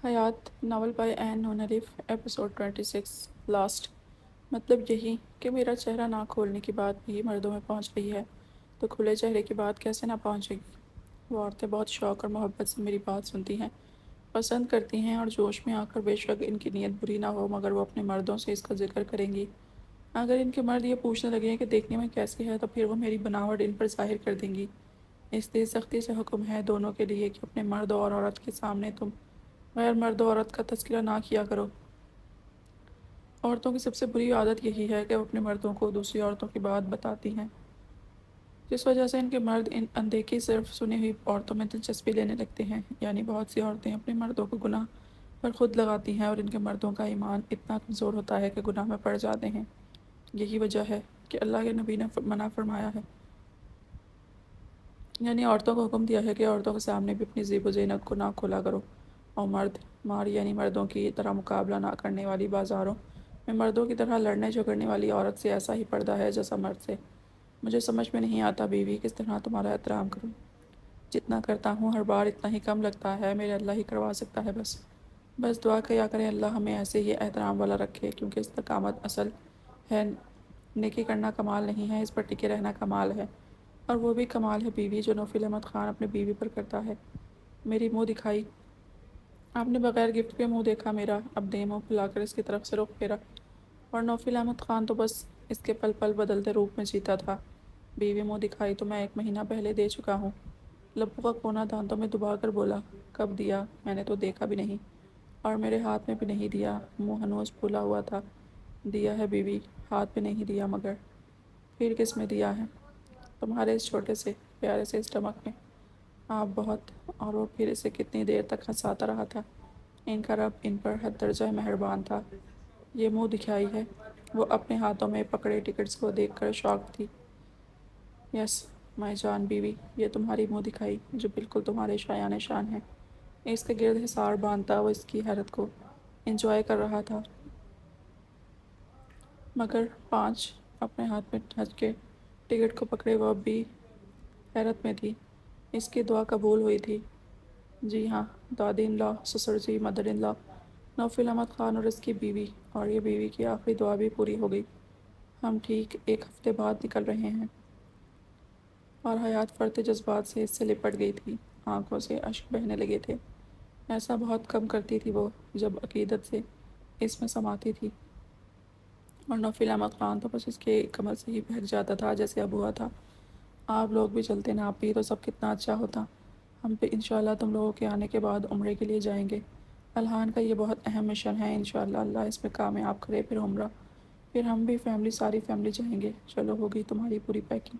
حیات novel by N نونریف episode 26 last. مطلب یہی کہ میرا چہرہ نہ کھولنے کی بات بھی مردوں میں پہنچ رہی ہے تو کھلے چہرے کی بات کیسے نہ پہنچے گی۔ وہ عورتیں بہت شوق اور محبت سے میری بات سنتی ہیں، پسند کرتی ہیں اور جوش میں آ کر بے شک ان کی نیت بری نہ ہو مگر وہ اپنے مردوں سے اس کا ذکر کریں گی۔ اگر ان کے مرد یہ پوچھنے لگے کہ دیکھنے میں کیسی ہے تو پھر وہ میری بناوٹ ان پر ظاہر کر دیں گی۔ اس لیے سختی سے حکم ہے دونوں کے لیے کہ اپنے مرد اور عورت کے سامنے تم غیر مرد و عورت کا تذکرہ نہ کیا کرو۔ عورتوں کی سب سے بری عادت یہی ہے کہ وہ اپنے مردوں کو دوسری عورتوں کی بات بتاتی ہیں، جس وجہ سے ان کے مرد ان اندیکھی صرف سنی ہوئی عورتوں میں دلچسپی لینے لگتے ہیں۔ یعنی بہت سی عورتیں اپنے مردوں کو گناہ پر خود لگاتی ہیں اور ان کے مردوں کا ایمان اتنا کمزور ہوتا ہے کہ گناہ میں پڑ جاتے ہیں۔ یہی وجہ ہے کہ اللہ کے نبی نے منع فرمایا ہے، یعنی عورتوں کو حکم دیا ہے کہ عورتوں کے سامنے بھی اپنی زیب و زینت کو نہ کھولا کرو، اور مار یعنی مردوں کی طرح مقابلہ نہ کرنے والی بازاروں میں مردوں کی طرح لڑنے جھگڑنے والی عورت سے ایسا ہی پردہ ہے جیسا مرد سے۔ مجھے سمجھ میں نہیں آتا بیوی کس طرح تمہارا احترام کروں، جتنا کرتا ہوں ہر بار اتنا ہی کم لگتا ہے، میرے اللہ ہی کروا سکتا ہے۔ بس دعا کیا کریں اللہ ہمیں ایسے ہی احترام والا رکھے، کیونکہ استقامت اصل ہے، نیکی کرنا کمال نہیں ہے، اس پر ٹکے رہنا کمال ہے، اور وہ بھی کمال ہے بیوی جو نوفل احمد خان اپنے بیوی پر کرتا ہے۔ میری منہ دکھائی، آپ نے بغیر گفٹ کے منہ دیکھا میرا، اب دیں منہ پھلا کر اس کی طرف سے رخ پھیرا، اور نوفل احمد خان تو بس اس کے پل پل بدلتے روپ میں جیتا تھا۔ بیوی منہ دکھائی تو میں 1 مہینہ پہلے دے چکا ہوں، لبوں کا کونا دانتوں میں دبا کر بولا، کب دیا؟ میں نے تو دیکھا بھی نہیں، اور میرے ہاتھ میں بھی نہیں دیا، منہ ہنوز پھولا ہوا تھا۔ دیا ہے بیوی، ہاتھ میں نہیں دیا مگر پھر کس میں دیا ہے؟ تمہارے اس چھوٹے سے پیارے سے اسٹمک میں۔ آپ بہت، اور وہ پھر اسے کتنی دیر تک ہنساتا رہا تھا۔ ان کا رب ان پر حد درجہ مہربان تھا۔ یہ منہ دکھائی ہے، وہ اپنے ہاتھوں میں پکڑے ٹکٹس کو دیکھ کر شاک تھی۔ یس مائی جان بیوی، یہ تمہاری منہ دکھائی جو بالکل تمہارے شایان شان ہے۔ اس کے گرد حصار باندھتا وہ اس کی حیرت کو انجوائے کر رہا تھا، مگر 5 اپنے ہاتھ میں ڈھج کے ٹکٹ کو پکڑے وہ اب بھی حیرت میں تھی۔ اس کی دعا قبول ہوئی تھی؟ جی ہاں، دادی ان لا، سسر جی، مدر ان لا، نوفل احمد خان اور اس کی بیوی، اور یہ بیوی کی آخری دعا بھی پوری ہو گئی۔ ہم ٹھیک 1 ہفتے بعد نکل رہے ہیں۔ اور حیات فرتے جذبات سے اس سے لپٹ گئی تھی، آنکھوں سے اشک بہنے لگے تھے۔ ایسا بہت کم کرتی تھی وہ جب عقیدت سے اس میں سماتی تھی، اور نوفل احمد خان تو بس اس کے کمر سے ہی بہک جاتا تھا جیسے اب ہوا تھا۔ آپ لوگ بھی چلتے نا آپ بھی تو سب کتنا اچھا ہوتا۔ ہم پہ انشاءاللہ تم لوگوں کے آنے کے بعد عمرے کے لیے جائیں گے۔ الہان کا یہ بہت اہم مشن ہے، انشاءاللہ اللہ اس میں کامیاب کرے، پھر عمرہ، پھر ہم بھی ساری فیملی جائیں گے۔ چلو ہو گئی تمہاری پوری پیکنگ،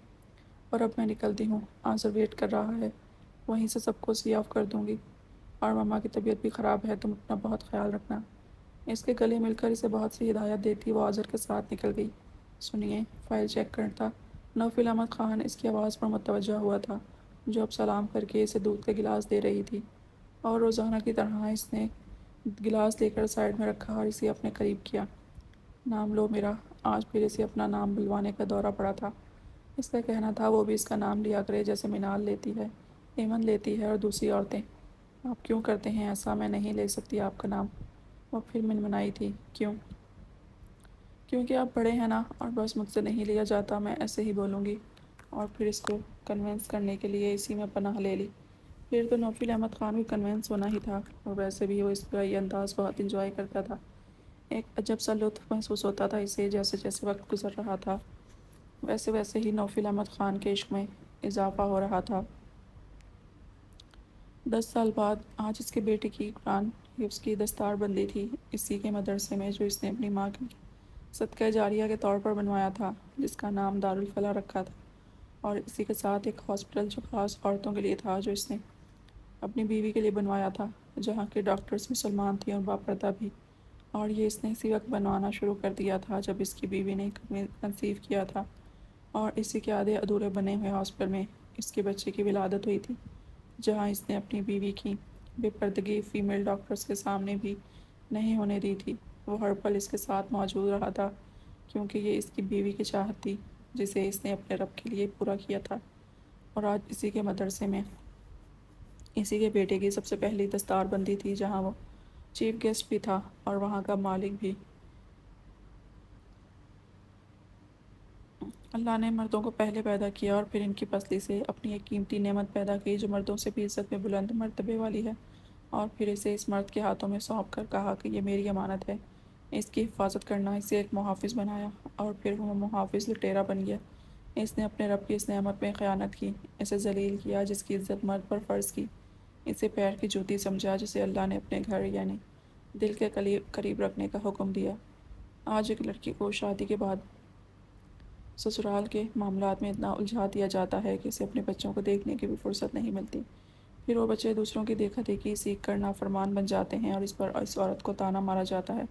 اور اب میں نکلتی ہوں، آنسر ویٹ کر رہا ہے، وہیں سے سب کو سی آف کر دوں گی، اور ماما کی طبیعت بھی خراب ہے، تم اپنا بہت خیال رکھنا۔ اس کے گلے مل کر اسے بہت سی ہدایت دیتی وہ آذر کے ساتھ نکل گئی۔ سنیے، فائل چیک کرتا۔ نوفل احمد خان اس کی آواز پر متوجہ ہوا تھا، جو اب سلام کر کے اسے دودھ کا گلاس دے رہی تھی، اور روزانہ کی طرح اس نے گلاس لے کر سائڈ میں رکھا اور اسے اپنے قریب کیا۔ نام لو میرا۔ آج پھر اسے اپنا نام بلوانے کا دورہ پڑا تھا۔ اس کا کہنا تھا وہ بھی اس کا نام لیا کرے جیسے منال لیتی ہے، ایمن لیتی ہے اور دوسری عورتیں۔ آپ کیوں کرتے ہیں ایسا؟ میں نہیں لے سکتی آپ کا نام۔ وہ پھر منمنائی تھی، کیوں؟ کیونکہ آپ بڑے ہیں نا، اور بس مجھ سے نہیں لیا جاتا، میں ایسے ہی بولوں گی۔ اور پھر اس کو کنونس کرنے کے لیے اسی میں پناہ لے لی۔ پھر تو نوفل احمد خان بھی کنونس ہونا ہی تھا، اور ویسے بھی وہ اس کا یہ انداز بہت انجوائے کرتا تھا۔ ایک عجب سا لطف محسوس ہوتا تھا اسے، جیسے جیسے وقت گزر رہا تھا ویسے ویسے ہی نوفل احمد خان کے عشق میں اضافہ ہو رہا تھا۔ 10 سال بعد آج اس کے بیٹے کی قرآن حفظ کی دستار بندی تھی، اسی کے مدرسے میں جو اس نے اپنی ماں کی صدقہ جاریہ کے طور پر بنوایا تھا، جس کا نام دارالفلاح رکھا تھا، اور اسی کے ساتھ ایک ہاسپٹل جو خاص عورتوں کے لیے تھا جو اس نے اپنی بیوی کے لیے بنوایا تھا، جہاں کے ڈاکٹرز مسلمان تھیں اور باپردہ بھی، اور یہ اس نے اسی وقت بنوانا شروع کر دیا تھا جب اس کی بیوی نے کنسیو کیا تھا، اور اسی کے آدھے ادھورے بنے ہوئے ہاسپٹل میں اس کے بچے کی ولادت ہوئی تھی، جہاں اس نے اپنی بیوی کی بے پردگی فیمیل ڈاکٹرز کے سامنے بھی نہیں ہونے دی تھی۔ وہ ہر پل اس کے ساتھ موجود رہا تھا، کیونکہ یہ اس کی بیوی کی چاہت تھی جسے اس نے اپنے رب کے لیے پورا کیا تھا، اور آج اسی کے مدرسے میں اسی کے بیٹے کی سب سے پہلی دستار بندی تھی، جہاں وہ چیف گیسٹ بھی تھا اور وہاں کا مالک بھی۔ اللہ نے مردوں کو پہلے پیدا کیا اور پھر ان کی پسلی سے اپنی ایک قیمتی نعمت پیدا کی جو مردوں سے بھی عزت میں بلند مرتبے والی ہے، اور پھر اسے اس مرد کے ہاتھوں میں سونپ کر کہا کہ یہ میری امانت ہے، اس کی حفاظت کرنا۔ اسے ایک محافظ بنایا اور پھر وہ محافظ لٹیرا بن گیا۔ اس نے اپنے رب کی اس نعمت میں خیانت کی، اسے ذلیل کیا جس کی عزت مرد پر فرض کی، اسے پیر کی جوتی سمجھا جسے اللہ نے اپنے گھر یعنی دل کے قریب رکھنے کا حکم دیا۔ آج ایک لڑکی کو شادی کے بعد سسرال کے معاملات میں اتنا الجھا دیا جاتا ہے کہ اسے اپنے بچوں کو دیکھنے کی بھی فرصت نہیں ملتی۔ پھر وہ بچے دوسروں کی دیکھا دیکھی سیکھ کر نافرمان بن جاتے ہیں اور اس پر اس عورت کو طعنہ مارا جاتا ہے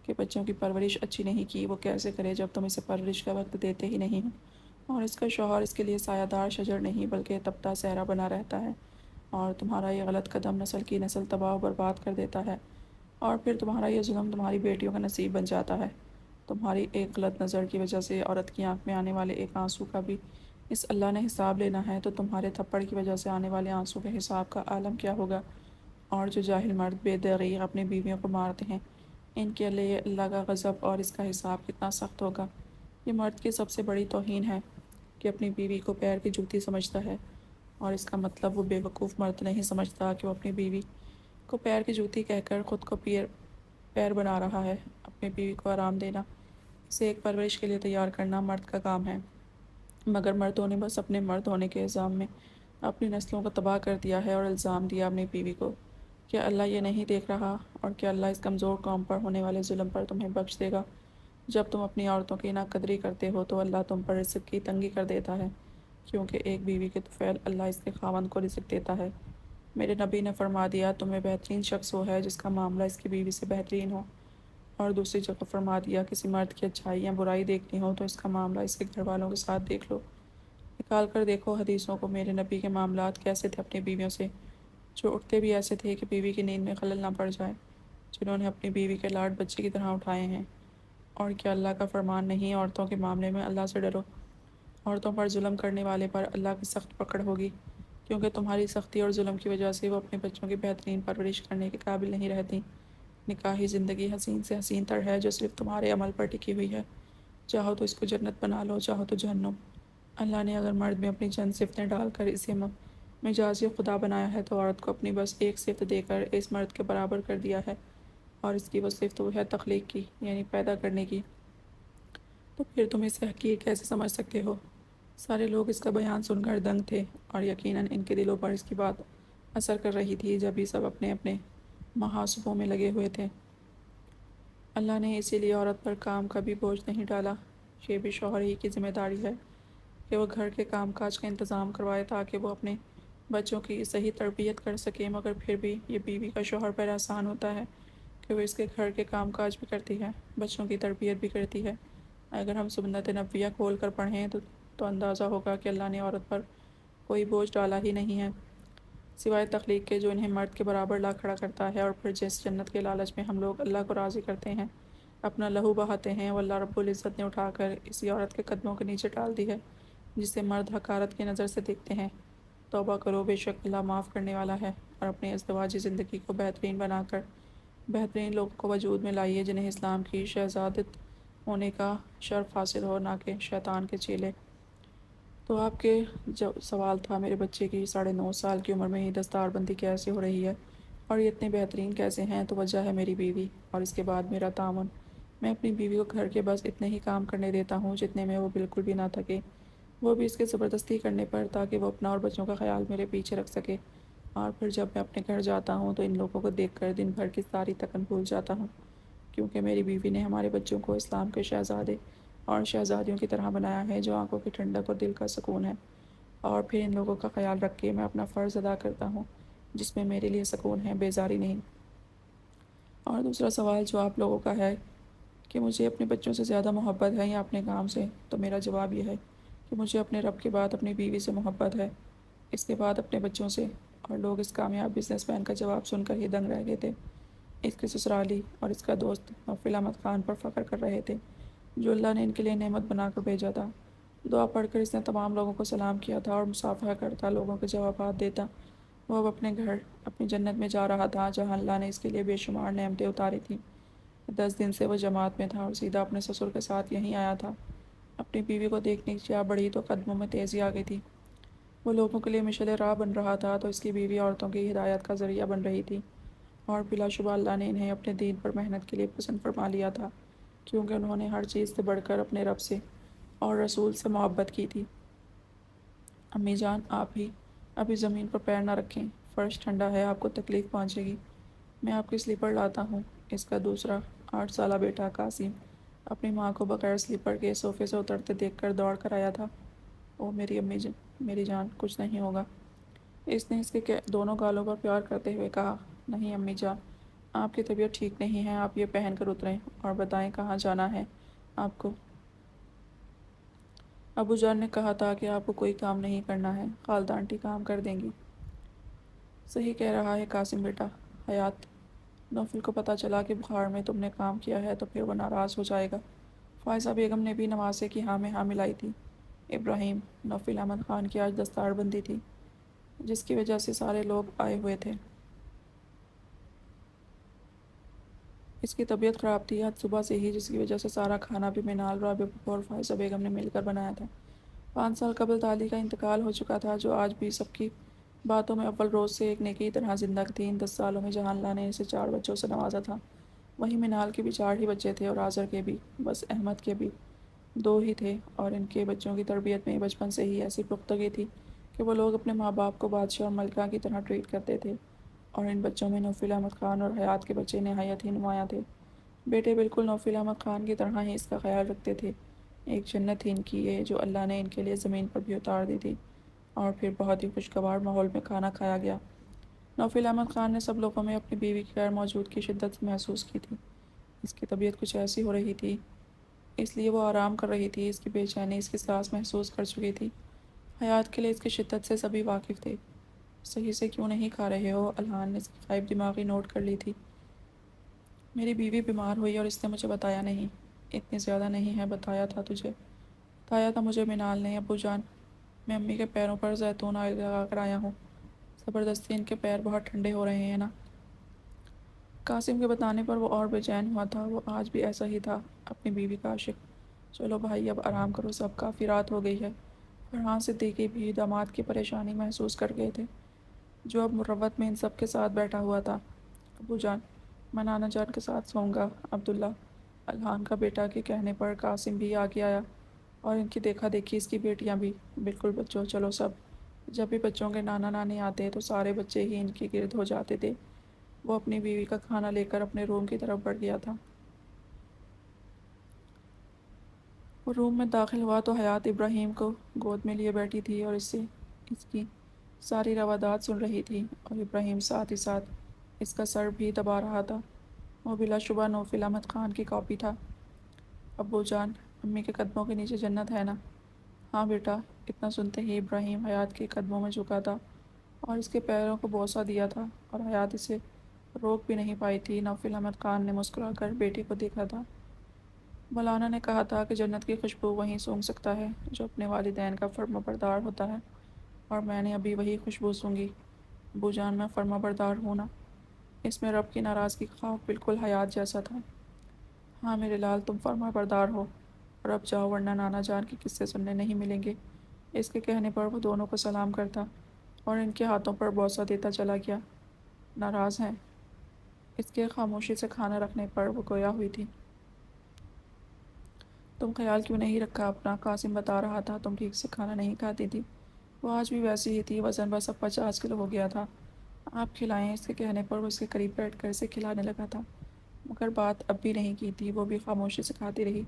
کہ بچوں کی پرورش اچھی نہیں کی، وہ کیسے کرے جب تم اسے پرورش کا وقت دیتے ہی نہیں ہو، اور اس کا شوہر اس کے لیے سایہ دار شجر نہیں بلکہ تپتا صحرا بنا رہتا ہے، اور تمہارا یہ غلط قدم نسل کی نسل تباہ و برباد کر دیتا ہے، اور پھر تمہارا یہ ظلم تمہاری بیٹیوں کا نصیب بن جاتا ہے۔ تمہاری ایک غلط نظر کی وجہ سے عورت کی آنکھ میں آنے والے ایک آنسو کا بھی اس اللہ نے حساب لینا ہے، تو تمہارے تھپڑ کی وجہ سے آنے والے آنسو کے حساب کا عالم کیا ہوگا۔ اور جو جاہل مرد بے دریغ اپنی بیویوں کو مارتے ہیں، ان کے لیے اللہ کا غضب اور اس کا حساب کتنا سخت ہوگا۔ یہ مرد کی سب سے بڑی توہین ہے کہ اپنی بیوی کو پیر کی جوتی سمجھتا ہے، اور اس کا مطلب وہ بے وقوف مرد نہیں سمجھتا کہ وہ اپنی بیوی کو پیر کی جوتی کہہ کر خود کو پیر بنا رہا ہے۔ اپنی بیوی کو آرام دینا، اسے ایک پرورش کے لیے تیار کرنا مرد کا کام ہے، مگر مردوں نے بس اپنے مرد ہونے کے الزام میں اپنی نسلوں کو تباہ کر دیا ہے اور الزام دیا اپنی بیوی کو۔ کیا اللہ یہ نہیں دیکھ رہا، اور کیا اللہ اس کمزور قوم پر ہونے والے ظلم پر تمہیں بخش دے گا؟ جب تم اپنی عورتوں کی ناقدری کرتے ہو تو اللہ تم پر رزق کی تنگی کر دیتا ہے، کیونکہ ایک بیوی کے طفیل اللہ اس کے خاوند کو رزق دیتا ہے۔ میرے نبی نے فرما دیا، تم میں بہترین شخص وہ ہے جس کا معاملہ اس کی بیوی سے بہترین ہو، اور دوسری جگہ فرما دیا، کسی مرد کی اچھائی یا برائی دیکھنی ہو تو اس کا معاملہ اس کے گھر والوں کے ساتھ دیکھ لو۔ نکال کر دیکھو حدیثوں کو، میرے نبی کے معاملات کیسے تھے اپنی بیویوں سے، جو اٹھتے بھی ایسے تھے کہ بیوی کی نیند میں خلل نہ پڑ جائے، جنہوں نے اپنی بیوی کے لاڈ بچے کی طرح اٹھائے ہیں۔ اور کیا اللہ کا فرمان نہیں، عورتوں کے معاملے میں اللہ سے ڈرو، عورتوں پر ظلم کرنے والے پر اللہ کی سخت پکڑ ہوگی، کیونکہ تمہاری سختی اور ظلم کی وجہ سے وہ اپنے بچوں کی بہترین پرورش کرنے کے قابل نہیں رہتی۔ نکاحی زندگی حسین سے حسین تر ہے جو صرف تمہارے عمل پر ٹکی ہوئی ہے، چاہو تو اس کو جنت بنا لو، چاہو تو جہنم۔ اللہ نے اگر مرد میں اپنی چند صفتیں ڈال کر اسے مجازی خدا بنایا ہے تو عورت کو اپنی بس ایک صفت دے کر اس مرد کے برابر کر دیا ہے، اور اس کی وہ صفت وہ ہے تخلیق کی، یعنی پیدا کرنے کی۔ تو پھر تم اسے حقیر کیسے سمجھ سکتے ہو؟ سارے لوگ اس کا بیان سن کر دنگ تھے، اور یقیناً ان کے دلوں پر اس کی بات اثر کر رہی تھی جب یہ سب اپنے اپنے محاسبوں میں لگے ہوئے تھے۔ اللہ نے اسی لیے عورت پر کام کا بھی بوجھ نہیں ڈالا، یہ بھی شوہر ہی کی ذمہ داری ہے کہ وہ گھر کے کام کاج کا انتظام کروائے تاکہ وہ اپنے بچوں کی صحیح تربیت کر سکے، مگر پھر بھی یہ بیوی کا شوہر پر آسان ہوتا ہے کہ وہ اس کے گھر کے کام کاج بھی کرتی ہے، بچوں کی تربیت بھی کرتی ہے۔ اگر ہم سنت نبویہ کھول کر پڑھیں تو اندازہ ہوگا کہ اللہ نے عورت پر کوئی بوجھ ڈالا ہی نہیں ہے، سوائے تخلیق کے جو انہیں مرد کے برابر لا کھڑا کرتا ہے، اور پھر جس جنت کے لالچ میں ہم لوگ اللہ کو راضی کرتے ہیں، اپنا لہو بہاتے ہیں، وہ اللہ رب العزت نے اٹھا کر اسی عورت کے قدموں کے نیچے ڈال دی ہے جسے مرد حقارت کی نظر سے دیکھتے ہیں۔ توبہ کرو، بے شک اللہ معاف کرنے والا ہے، اور اپنے ازدواجی زندگی کو بہترین بنا کر بہترین لوگوں کو وجود میں لائیے جنہیں اسلام کی شہزادت ہونے کا شرف حاصل ہو، نہ کہ شیطان کے چیلے۔ تو آپ کے جو سوال تھا میرے بچے کی 9.5 سال کی عمر میں ہی دستار بندی کیسے ہو رہی ہے اور یہ اتنے بہترین کیسے ہیں، تو وجہ ہے میری بیوی اور اس کے بعد میرا تعاون۔ میں اپنی بیوی کو گھر کے بس اتنے ہی کام کرنے دیتا ہوں جتنے میں وہ بالکل بھی نہ تھکے، وہ بھی اس کے زبردستی کرنے پر، تاکہ وہ اپنا اور بچوں کا خیال میرے پیچھے رکھ سکے۔ اور پھر جب میں اپنے گھر جاتا ہوں تو ان لوگوں کو دیکھ کر دن بھر کی ساری تکن بھول جاتا ہوں، کیونکہ میری بیوی نے ہمارے بچوں کو اسلام کے شہزادے اور شہزادیوں کی طرح بنایا ہے جو آنکھوں کی ٹھنڈک اور دل کا سکون ہے۔ اور پھر ان لوگوں کا خیال رکھ کے میں اپنا فرض ادا کرتا ہوں جس میں میرے لیے سکون ہے، بیزاری نہیں۔ اور دوسرا سوال جو آپ لوگوں کا ہے کہ مجھے اپنے بچوں سے زیادہ محبت ہے یا اپنے کام سے، تو میرا جواب یہ ہے کہ مجھے اپنے رب کے بعد اپنی بیوی سے محبت ہے، اس کے بعد اپنے بچوں سے۔ اور لوگ اس کامیاب بزنس مین کا جواب سن کر ہی دنگ رہ گئے تھے۔ اس کے سسرالی اور اس کا دوست نوفل احمد خان پر فخر کر رہے تھے جو اللہ نے ان کے لیے نعمت بنا کر بھیجا تھا۔ دعا پڑھ کر اس نے تمام لوگوں کو سلام کیا تھا اور مصافحہ کرتا، لوگوں کے جوابات دیتا وہ اب اپنے گھر اپنی جنت میں جا رہا تھا جہاں اللہ نے اس کے لیے بے شمار نعمتیں اتاری تھیں۔ 10 دن سے وہ جماعت میں تھا اور سیدھا اپنے سسر کے ساتھ یہیں آیا تھا۔ اپنی بیوی کو دیکھنے کی چاہ بڑھی تو قدموں میں تیزی آ گئی تھی۔ وہ لوگوں کے لیے مشعل راہ بن رہا تھا تو اس کی بیوی عورتوں کی ہدایت کا ذریعہ بن رہی تھی، اور بلا شبہ اللہ نے انہیں اپنے دین پر محنت کے لیے پسند فرما لیا تھا، کیونکہ انہوں نے ہر چیز سے بڑھ کر اپنے رب سے اور رسول سے محبت کی تھی۔ امی جان، آپ ہی ابھی زمین پر پیر نہ رکھیں، فرش ٹھنڈا ہے، آپ کو تکلیف پہنچے گی۔ میں آپ کی سلیپر لاتا ہوں۔ اس کا دوسرا 8 سالہ بیٹا قاسم اپنی ماں کو بغیر سلیپر کے صوفے سے اترتے دیکھ کر دوڑ کر آیا تھا۔ او میری امی میری جان، کچھ نہیں ہوگا۔ اس نے اس کے دونوں گالوں پر پیار کرتے ہوئے کہا۔ نہیں امی جان، آپ کی طبیعت ٹھیک نہیں ہے، آپ یہ پہن کر اتریں اور بتائیں کہاں جانا ہے آپ کو۔ ابو جان نے کہا تھا کہ آپ کو کوئی کام نہیں کرنا ہے، خالدہ آنٹی کام کر دیں گی۔ صحیح کہہ رہا ہے قاسم بیٹا۔ حیات، نوفل کو پتہ چلا کہ بخار میں تم نے کام کیا ہے تو پھر وہ ناراض ہو جائے گا۔ فائزہ بیگم نے بھی نواسے کی ہاں میں ہاں ملائی تھی۔ ابراہیم، نوفل احمد خان کی آج دستار بندی تھی، جس کی وجہ سے سارے لوگ آئے ہوئے تھے۔ اس کی طبیعت خراب تھی آج صبح سے ہی، جس کی وجہ سے سارا کھانا بھی منال، رابعہ پھپھو اور فائزہ بیگم نے مل کر بنایا تھا۔ 5 سال قبل دادی کا انتقال ہو چکا تھا، جو آج بھی سب کی باتوں میں اول روز سے ایک نیکی کی طرح زندہ تھی۔ ان 10 سالوں میں جہاں اللہ نے اسے 4 بچوں سے نوازا تھا، وہیں منال کے بھی 4 ہی بچے تھے اور آذر کے بھی، بس احمد کے بھی 2 ہی تھے، اور ان کے بچوں کی تربیت میں بچپن سے ہی ایسی پختگی تھی کہ وہ لوگ اپنے ماں باپ کو بادشاہ اور ملکہ کی طرح ٹریٹ کرتے تھے، اور ان بچوں میں نوفل احمد خان اور حیات کے بچے نہایت ہی نمایاں تھے۔ بیٹے بالکل نوفل احمد خان کی طرح ہی اس کا خیال رکھتے تھے۔ ایک جنت تھی ان کی یہ، جو اللہ نے ان کے لیے زمین پر بھی اتار دی تھی، اور پھر بہت ہی خوشگوار ماحول میں کھانا کھایا گیا۔ نوفل احمد خان نے سب لوگوں میں اپنی بیوی کی غیر موجودگی کی شدت محسوس کی تھی۔ اس کی طبیعت کچھ ایسی ہو رہی تھی، اس لیے وہ آرام کر رہی تھی۔ اس کی بے چینی اس کی سانس محسوس کر چکی تھی۔ حیات کے لیے اس کی شدت سے سبھی واقف تھے۔ صحیح سے کیوں نہیں کھا رہے ہو؟ الحان نے اس کی غائب دماغی نوٹ کر لی تھی۔ میری بیوی بیمار ہوئی اور اس نے مجھے بتایا نہیں۔ اتنی زیادہ نہیں ہے، بتایا تھا تجھے؟ بتایا تھا مجھے منال نے۔ ابو جان، میں امی کے پیروں پر زیتون آئل لگا کر آیا ہوں، زبردستی ان کے پیر بہت ٹھنڈے ہو رہے ہیں نا۔ قاسم کے بتانے پر وہ اور بے چین ہوا تھا۔ وہ آج بھی ایسا ہی تھا، اپنی بیوی کا عاشق۔ چلو بھائی اب آرام کرو، سب کافی رات ہو گئی ہے۔ فرحان صدیقی بھی داماد کی پریشانی محسوس کر گئے تھے، جو اب مروت میں ان سب کے ساتھ بیٹھا ہوا تھا۔ ابو جان، میں نانا جان کے ساتھ سوؤں گا۔ عبداللہ، الحان کا بیٹا کے کہنے پر قاسم بھی آگے آیا، اور ان کی دیکھا دیکھی اس کی بیٹیاں بھی۔ بالکل بچوں، چلو سب۔ جب بھی بچوں کے نانا نانی آتے تو سارے بچے ہی ان کے گرد ہو جاتے تھے۔ وہ اپنی بیوی کا کھانا لے کر اپنے روم کی طرف بڑھ گیا تھا۔ وہ روم میں داخل ہوا تو حیات ابراہیم کو گود میں لیے بیٹھی تھی اور اس کی ساری روادات سن رہی تھی، اور ابراہیم ساتھ ہی ساتھ اس کا سر بھی دبا رہا تھا۔ وہ بلا شبہ نوفل احمد خان کی کاپی تھا۔ ابو جان، امی کے قدموں کے نیچے جنت ہے نا؟ ہاں بیٹا۔ اتنا سنتے ہی ابراہیم حیات کے قدموں میں جھکا تھا اور اس کے پیروں کو بوسہ دیا تھا، اور حیات اسے روک بھی نہیں پائی تھی۔ نوفل احمد خان نے مسکرا کر بیٹی کو دیکھا تھا۔ مولانا نے کہا تھا کہ جنت کی خوشبو وہیں سونگھ سکتا ہے جو اپنے والدین کا فرما بردار ہوتا ہے، اور میں نے ابھی وہی خوشبو سونگھی۔ ابو جان، میں فرما بردار ہوں نا؟ اس میں رب کی ناراضگی کا خوف بالکل حیات جیسا تھا۔ ہاں میرے لال، تم فرما بردار ہو، اور اب جاؤ ورنہ نانا جان کے قصے سننے نہیں ملیں گے۔ اس کے کہنے پر وہ دونوں کو سلام کرتا اور ان کے ہاتھوں پر بوسہ دیتا چلا گیا۔ ناراض ہیں؟ اس کے خاموشی سے کھانا رکھنے پر وہ گویا ہوئی تھی۔ تم خیال کیوں نہیں رکھا اپنا؟ قاسم بتا رہا تھا تم ٹھیک سے کھانا نہیں کھاتی تھی۔ وہ آج بھی ویسی ہی تھی، وزن بس اب 50 کلو ہو گیا تھا۔ آپ کھلائیں؟ اس کے کہنے پر وہ اس کے قریب بیٹھ کر اسے کھلانے لگا تھا، مگر بات اب بھی نہیں کی تھی۔ وہ بھی خاموشی سے کھاتی رہی۔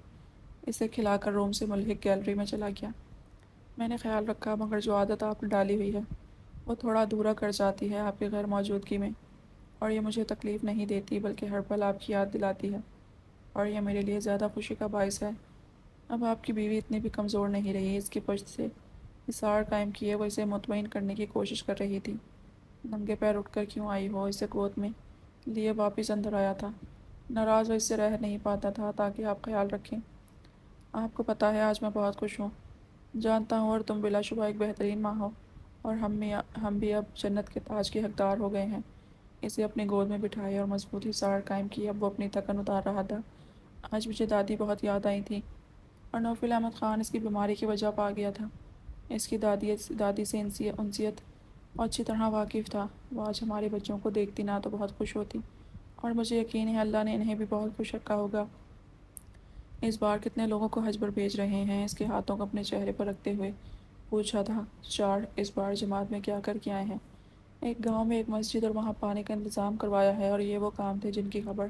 اسے کھلا کر روم سے ملحق گیلری میں چلا گیا۔ میں نے خیال رکھا، مگر جو عادت آپ نے ڈالی ہوئی ہے وہ تھوڑا ادھورا کر جاتی ہے آپ کی غیر موجودگی میں، اور یہ مجھے تکلیف نہیں دیتی بلکہ ہر پل آپ کی یاد دلاتی ہے، اور یہ میرے لیے زیادہ خوشی کا باعث ہے۔ اب آپ کی بیوی اتنی بھی کمزور نہیں رہی۔ اس کی پشت سے حصار قائم کیے وہ اسے مطمئن کرنے کی کوشش کر رہی تھی۔ ننگے پیر اٹھ کر کیوں آئی ہو؟ اسے گود میں لیے واپس اندر آیا تھا۔ ناراض وہ اس سے رہ نہیں پاتا تھا تاکہ آپ خیال رکھیں۔ آپ کو پتہ ہے آج میں بہت خوش ہوں۔ جانتا ہوں، اور تم بلا شبہ ایک بہترین ماں ہو۔ اور ہم بھی اب جنت کے تاج کے حقدار ہو گئے ہیں۔ اسے اپنی گود میں بٹھائے اور مضبوطی سار قائم کی۔ اب وہ اپنی تھکن اتار رہا تھا۔ آج مجھے دادی بہت یاد آئی تھی، اور نوفل احمد خان اس کی بیماری کی وجہ پا گیا تھا۔ اس کی دادی سے انسیت اور اچھی طرح واقف تھا۔ وہ آج ہمارے بچوں کو دیکھتی نہ تو بہت خوش ہوتی، اور مجھے یقین ہے اللہ نے انہیں بھی بہت خوش رکھا ہوگا۔ اس بار کتنے لوگوں کو حج پر بھیج رہے ہیں؟ اس کے ہاتھوں کو اپنے چہرے پر رکھتے ہوئے پوچھا تھا۔ 4 اس بار جماعت میں کیا کر کے آئے ہیں؟ ایک گاؤں میں ایک مسجد اور وہاں پانی کا انتظام کروایا ہے، اور یہ وہ کام تھے جن کی خبر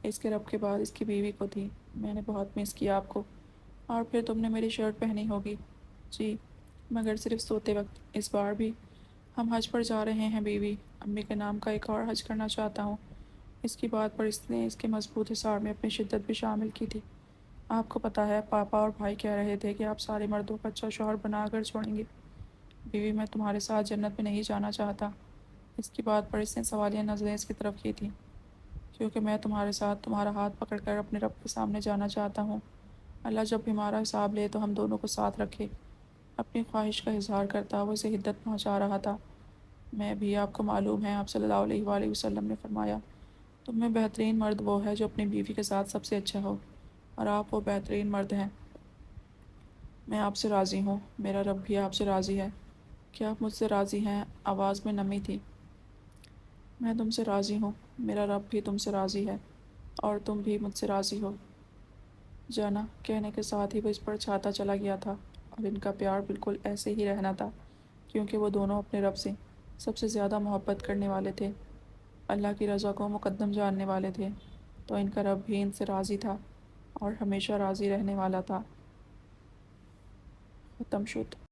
اس کے رب کے بعد اس کی بیوی کو تھی۔ میں نے بہت مس کیا آپ کو۔ اور پھر تم نے میری شرٹ پہنی ہوگی۔ جی، مگر صرف سوتے وقت۔ اس بار بھی ہم حج پر جا رہے ہیں بیوی۔ امی کے نام کا ایک اور حج کرنا چاہتا ہوں۔ اس کی بات پر اس نے اس کے مضبوط حصار میں اپنی شدت بھی شامل کی تھی۔ آپ کو پتہ ہے پاپا اور بھائی کہہ رہے تھے کہ آپ سارے مردوں کو اچھا شوہر بنا کر چھوڑیں گے۔ بیوی، میں تمہارے ساتھ جنت میں نہیں جانا چاہتا۔ اس کی بات پر اس نے سوالیہ نظریں اس کی طرف کی تھی۔ کیونکہ میں تمہارے ساتھ تمہارا ہاتھ پکڑ کر اپنے رب کے سامنے جانا چاہتا ہوں۔ اللہ جب ہمارا حساب لے تو ہم دونوں کو ساتھ رکھے۔ اپنی خواہش کا اظہار کرتا وہ اسے حدت پہنچا رہا تھا۔ میں بھی، آپ کو معلوم ہے، آپ صلی اللہ علیہ وآلہ وسلم نے فرمایا، تم میں بہترین مرد وہ ہے جو اپنی بیوی کے ساتھ سب سے اچھا ہو، اور آپ وہ بہترین مرد ہیں۔ میں آپ سے راضی ہوں، میرا رب بھی آپ سے راضی ہے۔ کیا آپ مجھ سے راضی ہیں؟ آواز میں نمی تھی۔ میں تم سے راضی ہوں، میرا رب بھی تم سے راضی ہے، اور تم بھی مجھ سے راضی ہو جانا۔ کہنے کے ساتھ ہی وہ اس پر چھاتا چلا گیا تھا، اور ان کا پیار بالکل ایسے ہی رہنا تھا، کیونکہ وہ دونوں اپنے رب سے سب سے زیادہ محبت کرنے والے تھے، اللہ کی رضا کو مقدم جاننے والے تھے، تو ان کا رب بھی ان سے راضی تھا اور ہمیشہ راضی رہنے والا تھا۔ ختم شد۔